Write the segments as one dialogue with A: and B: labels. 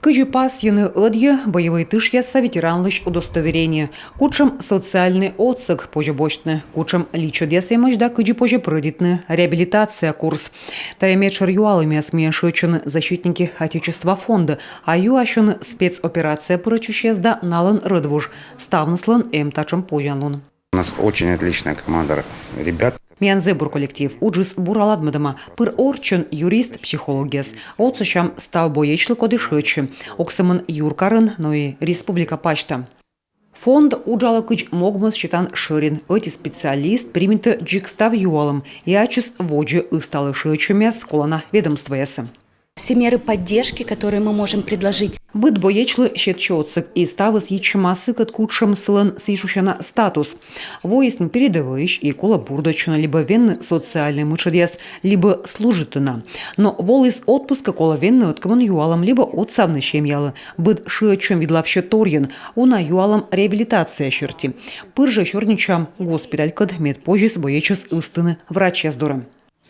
A: Кыжи пас яны ыдье боевой тыш яса ветеранлыш удостоверение. Кучам социальный отсык пожебочны. Кучам личо десаймыш да кыжи поже пройдитны реабилитация курс. Таямечер юалыми осмешивачены защитники Отечества фонда, а юашены спецоперация прочущез да налын рыдвуж. Ставныслан тачам пожанлун.
B: У нас очень отличная команда ребят.
A: Мянзебур коллектив уджис бураладмадама пыр орчын юрист психологияс. Отсышам став боечлы кодышычы. Оксамын юркарын, но и республика пачта. Фонд уджала кыч могмас считан ширин. Эти специалист примет джикстав юалом и ачис воджиысталы шычами сколана ведомства яса.
C: Все меры поддержки, которые мы можем предложить.
A: Быт боечлы щетчоцик и ставыс ячмасы кат кучшам сылын сишущана статус. Воясн передовыш и кола бурдочна либо венны социальный мычадес, либо служитына. Но волис отпуска кола венны откаман юалом, либо отсавны щемьялы. Быт шычем видлавще торьен, уна юалом реабилитация щерти. Пырже щорничам госпиталь кад медпожис боечес истыны врача здора.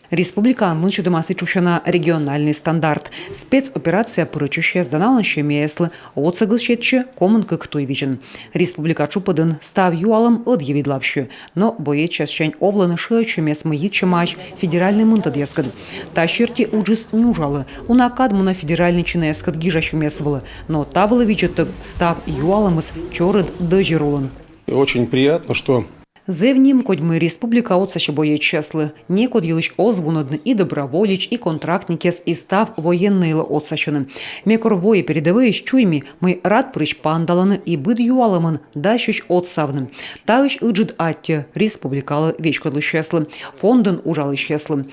A: Республикан вынчудамасы чущана региональный стандарт. Спецоперация прочущая сданала щемеслы, отсагыл щетче комын как той вижен. Республика чупадын став юалом отъявидлавщу, но боец частчань овланы шечемес мыитче мач федеральный мынтадескад. Та щерти уджис нюжалы, уна кадмуна федеральный чинескад гижащумесвалы, но та была виджеток став юалом из чорыд дожирулан.
D: Очень приятно, что
A: Зевнім кодьми республика отсаще боєць чесли. Не код'їлич озвунодны и доброволіч, и контрактникес, и став воєннейлы отсащены. Мекор вої передовыйш чуйми, мы рад прыщ пандаланы и быд юаламын, дащущ отсавным. Тавищ ыджид атте, республикалы вечкодлы чеслы, фондын ужалы чеслы.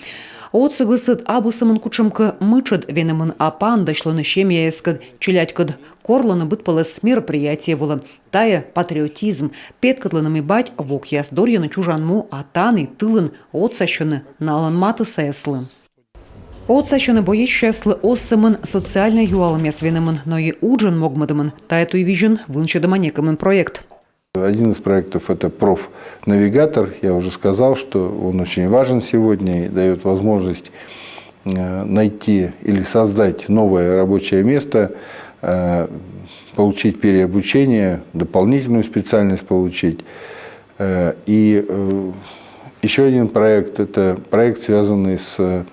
A: Отсыгысыд абысымын кучымка мычыд венемын апандашланы щемьяескад, челядькад корланы быт пылыс мероприятие было. Тая патриотизм, петкатланами бать вок яс дорьяны чужанму, атаны, тылын, отсащаны, налан маты сеслы. Отсащаны боец чеслы осымын социальный юалым ясвенемын, но и уджын могмадымын, тая туй вижен вынчадыма некамын проект.
E: Один из проектов – это профнавигатор. Я уже сказал, что он очень важен сегодня и дает возможность найти или создать новое рабочее место, получить переобучение, дополнительную специальность получить. И еще один проект – это проект, связанный с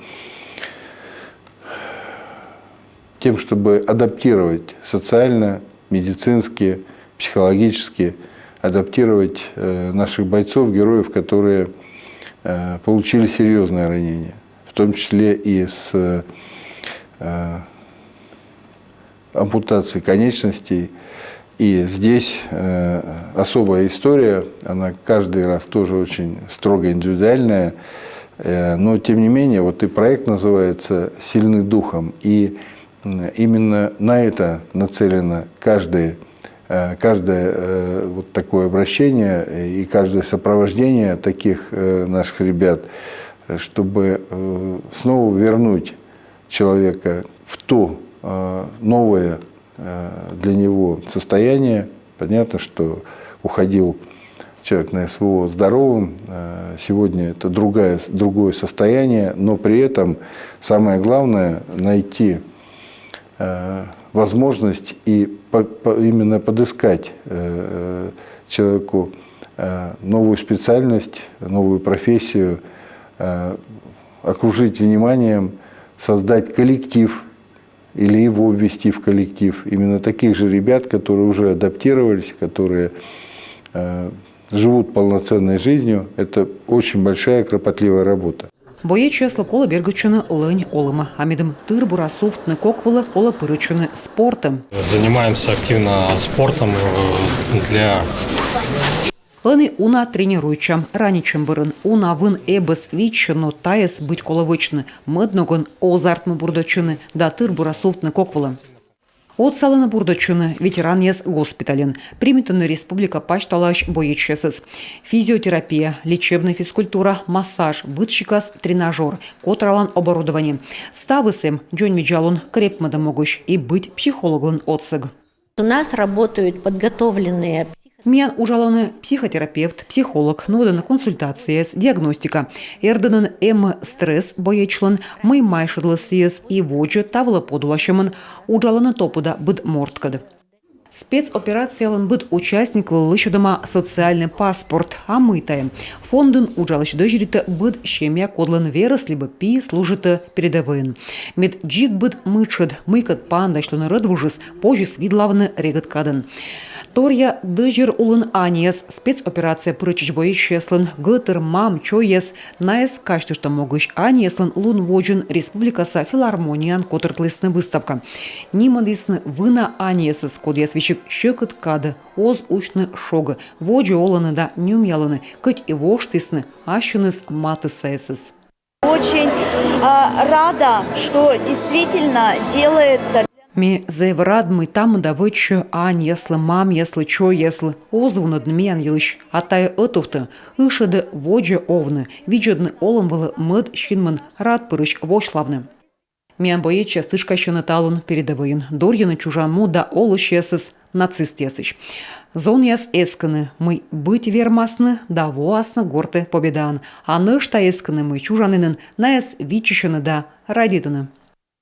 E: тем, чтобы адаптировать социально, медицински, психологически, адаптировать наших бойцов, героев, которые получили серьезное ранение, в том числе и с ампутацией конечностей. И здесь особая история, она каждый раз тоже очень строго индивидуальная, но тем не менее, вот и проект называется «Сильны духом», и именно на это нацелено каждое вот такое обращение и каждое сопровождение таких наших ребят, чтобы снова вернуть человека в то новое для него состояние. Понятно, что уходил человек на СВО здоровым, сегодня это другое состояние, но при этом самое главное – найти возможность и именно подыскать человеку новую специальность, новую профессию, окружить вниманием, создать коллектив или его ввести в коллектив. Именно таких же ребят, которые уже адаптировались, которые живут полноценной жизнью. Это очень большая, кропотливая работа.
A: Боєць чесло кола бергачыны лынь олыма, амидым тыр бурасуфтны коквылы кола пырычыны спортом.
D: Занимаемся активно спортом для...
A: Лыны уна тренируючам, раничам бырын, уна вын эбыс вичыно тайс быть коловычны, мыдногон озартмы бурдачыны, да тыр бурасуфтны коквылы. От салына бурдачыны ветеран ес госпитален. Примитаны республика пачталаш боец чесыз. Физиотерапия, лечебная физкультура, массаж, бытчикас, тренажер, котралан оборудование. Ставысем Джон Виджалун крепмада могущ и быть психологом отсыг.
C: У нас работают подготовленные
A: Мен ужаланы психотерапевт, психолог, ноданы консультацияс, диагностика. Эрденын стресс боечлын, мый майшырлысыес и воджы тавлы подулашымын, ужаланы топуда быд морткады. Спецоперациялын быд участник лышыдыма социальный паспорт, а мытайым. Фондын ужалышыды жириті быд шемя кодлын верос, либо пи служыты передовын. Мед джик быд мычыд, мыкат пандашлыны рыдвужыс, пожис видлавны регаткадын. Торья дыжыр улын аниес, спецоперация прычыч боещеслын, гытыр мам чоес, наес каштышта могыш аниеслын лун воджын республикаса филармониян котыртлысны выставка. Нимандисны вына аниесыз кодьяс вичик щекыт кады, оз учны шогы, воджы оланы да нюмялыны, кыть и воштысны, ащыныс маты саесыз.
F: Очень рада, что действительно делается.
A: Ми зеврадмы там да вычу ань яслы, мам яслы, чо яслы, озвуны дмян елыш, атая отовты, ышады воджы овны, виджадны олымвылы мыд щинмын рад пырыш вошлавны. Миан боеча сышкащыны талын передовыйын, дорьяны чужанму да олыш ясыз нацист ясыш. Зон яс эсканы, мы быть вермасны, да воасны горты победан, а нышта эсканы мы чужанынын, наяс вичищыны да радитыны.